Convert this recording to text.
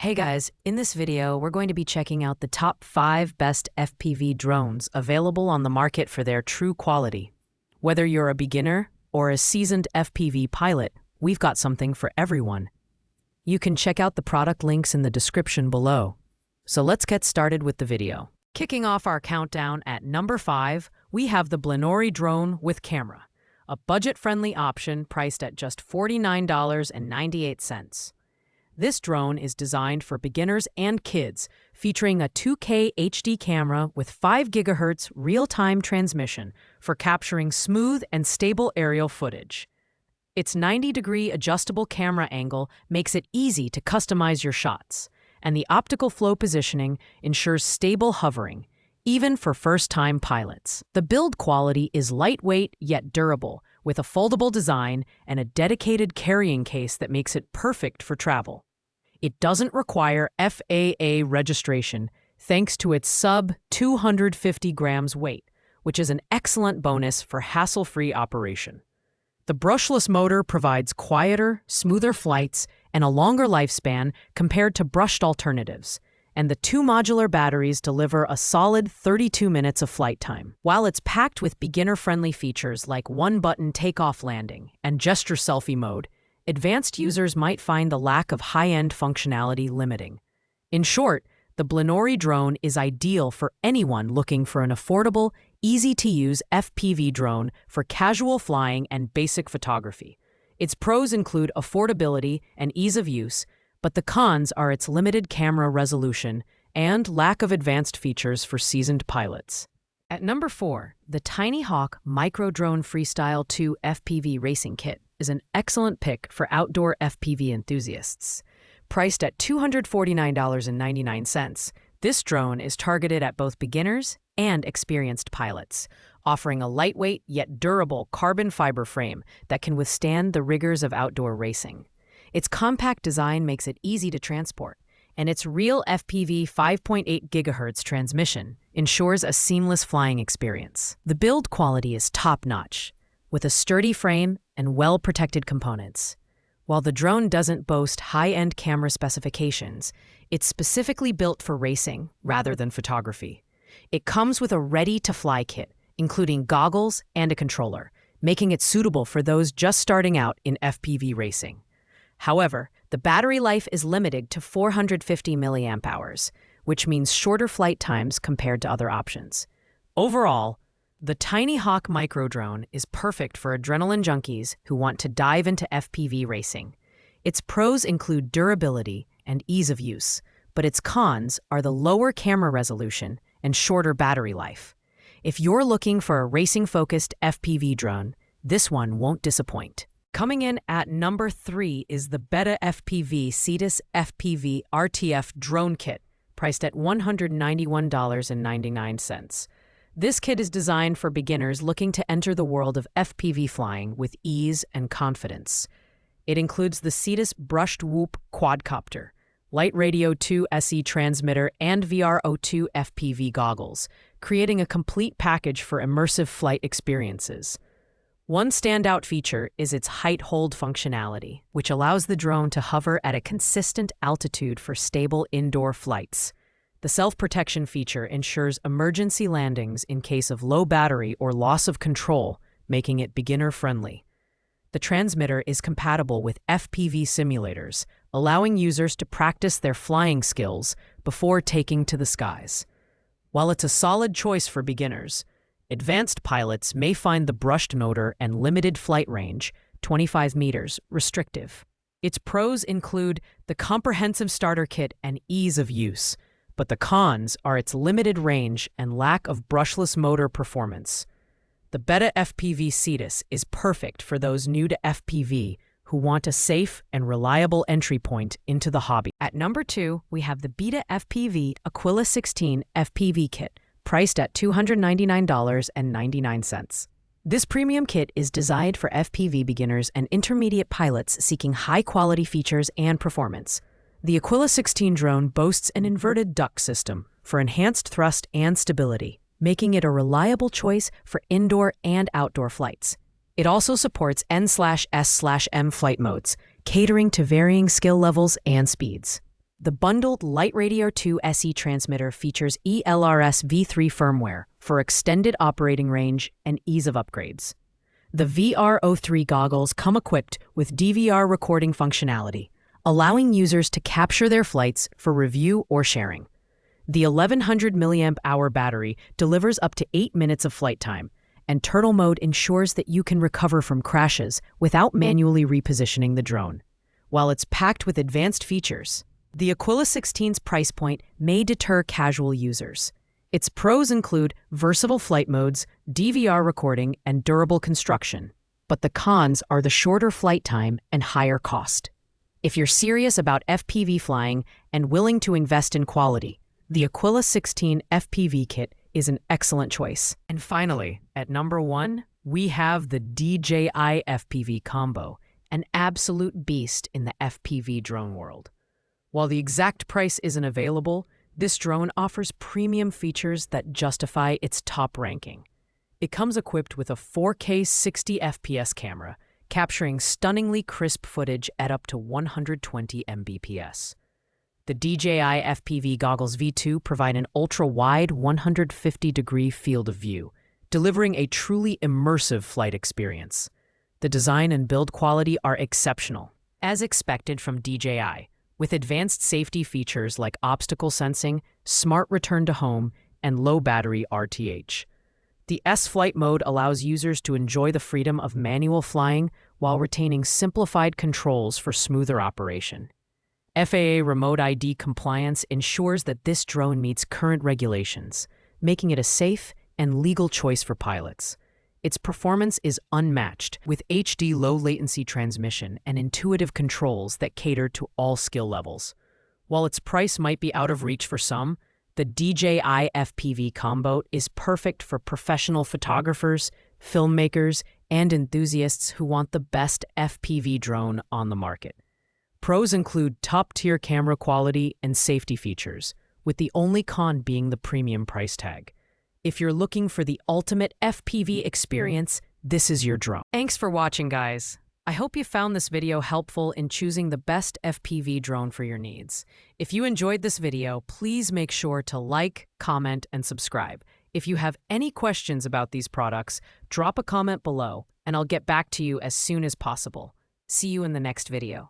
Hey guys, in this video, we're going to be checking out the top 5 best FPV drones available on the market for their true quality. Whether you're a beginner or a seasoned FPV pilot, we've got something for everyone. You can check out the product links in the description below. So let's get started with the video. Kicking off our countdown at number 5, we have the Blinori drone with camera, a budget-friendly option priced at just $49.98. This drone is designed for beginners and kids, featuring a 2K HD camera with 5 GHz real-time transmission for capturing smooth and stable aerial footage. Its 90-degree adjustable camera angle makes it easy to customize your shots, and the optical flow positioning ensures stable hovering, even for first-time pilots. The build quality is lightweight yet durable, with a foldable design and a dedicated carrying case that makes it perfect for travel. It doesn't require FAA registration thanks to its sub-250 grams weight, which is an excellent bonus for hassle-free operation. The brushless motor provides quieter, smoother flights and a longer lifespan compared to brushed alternatives, and the 2 modular batteries deliver a solid 32 minutes of flight time. While it's packed with beginner-friendly features like one-button takeoff landing and gesture selfie mode, advanced users might find the lack of high-end functionality limiting. In short, the Blinori drone is ideal for anyone looking for an affordable, easy-to-use FPV drone for casual flying and basic photography. Its pros include affordability and ease of use, but the cons are its limited camera resolution and lack of advanced features for seasoned pilots. At number 4, the Tiny Hawk Micro Drone Freestyle 2 FPV Racing Kit is an excellent pick for outdoor FPV enthusiasts. Priced at $249.99, this drone is targeted at both beginners and experienced pilots, offering a lightweight yet durable carbon fiber frame that can withstand the rigors of outdoor racing. Its compact design makes it easy to transport, and its real FPV 5.8 GHz transmission ensures a seamless flying experience. The build quality is top-notch, with a sturdy frame and well-protected components. While the drone doesn't boast high-end camera specifications, it's specifically built for racing rather than photography. It comes with a ready-to-fly kit, including goggles and a controller, making it suitable for those just starting out in FPV racing. However, the battery life is limited to 450 mAh, which means shorter flight times compared to other options. Overall, the Tiny Hawk Micro Drone is perfect for adrenaline junkies who want to dive into FPV racing. Its pros include durability and ease of use, but its cons are the lower camera resolution and shorter battery life. If you're looking for a racing-focused FPV drone, this one won't disappoint. Coming in at number 3 is the Beta FPV Cetus FPV RTF Drone Kit, priced at $191.99. This kit is designed for beginners looking to enter the world of FPV flying with ease and confidence. It includes the Cetus Brushed Whoop Quadcopter, Light Radio 2 SE transmitter, and VRO2 FPV goggles, creating a complete package for immersive flight experiences. One standout feature is its height hold functionality, which allows the drone to hover at a consistent altitude for stable indoor flights. The self-protection feature ensures emergency landings in case of low battery or loss of control, making it beginner-friendly. The transmitter is compatible with FPV simulators, allowing users to practice their flying skills before taking to the skies. While it's a solid choice for beginners, advanced pilots may find the brushed motor and limited flight range, 25 meters, restrictive. Its pros include the comprehensive starter kit and ease of use, but the cons are its limited range and lack of brushless motor performance. The Beta FPV Cetus is perfect for those new to FPV who want a safe and reliable entry point into the hobby. At number 2, we have the Beta FPV Aquila 16 FPV Kit, priced at $299.99. This premium kit is designed for FPV beginners and intermediate pilots seeking high-quality features and performance. The Aquila 16 drone boasts an inverted duct system for enhanced thrust and stability, making it a reliable choice for indoor and outdoor flights. It also supports N/S/M flight modes, catering to varying skill levels and speeds. The bundled Light Radio 2 SE transmitter features ELRS v3 firmware for extended operating range and ease of upgrades. The VR03 goggles come equipped with DVR recording functionality, allowing users to capture their flights for review or sharing. The 1100 mAh battery delivers up to 8 minutes of flight time, and turtle mode ensures that you can recover from crashes without manually repositioning the drone. While it's packed with advanced features, the Aquila 16's price point may deter casual users. Its pros include versatile flight modes, DVR recording, and durable construction. But the cons are the shorter flight time and higher cost. If you're serious about FPV flying and willing to invest in quality, the Aquila 16 FPV kit is an excellent choice. And finally, at number 1, we have the DJI FPV Combo, an absolute beast in the FPV drone world. While the exact price isn't available, this drone offers premium features that justify its top ranking. It comes equipped with a 4K 60 FPS camera, capturing stunningly crisp footage at up to 120 Mbps. The DJI FPV Goggles V2 provide an ultra-wide 150-degree field of view, delivering a truly immersive flight experience. The design and build quality are exceptional, as expected from DJI, with advanced safety features like obstacle sensing, smart return to home, and low battery RTH. The S-Flight mode allows users to enjoy the freedom of manual flying while retaining simplified controls for smoother operation. FAA Remote ID compliance ensures that this drone meets current regulations, making it a safe and legal choice for pilots. Its performance is unmatched, with HD low-latency transmission and intuitive controls that cater to all skill levels. While its price might be out of reach for some, the DJI FPV Combo is perfect for professional photographers, filmmakers, and enthusiasts who want the best FPV drone on the market. Pros include top-tier camera quality and safety features, with the only con being the premium price tag. If you're looking for the ultimate FPV experience, this is your drone. Thanks for watching, guys. I hope you found this video helpful in choosing the best FPV drone for your needs. If you enjoyed this video, please make sure to like, comment, and subscribe. If you have any questions about these products, drop a comment below, and I'll get back to you as soon as possible. See you in the next video.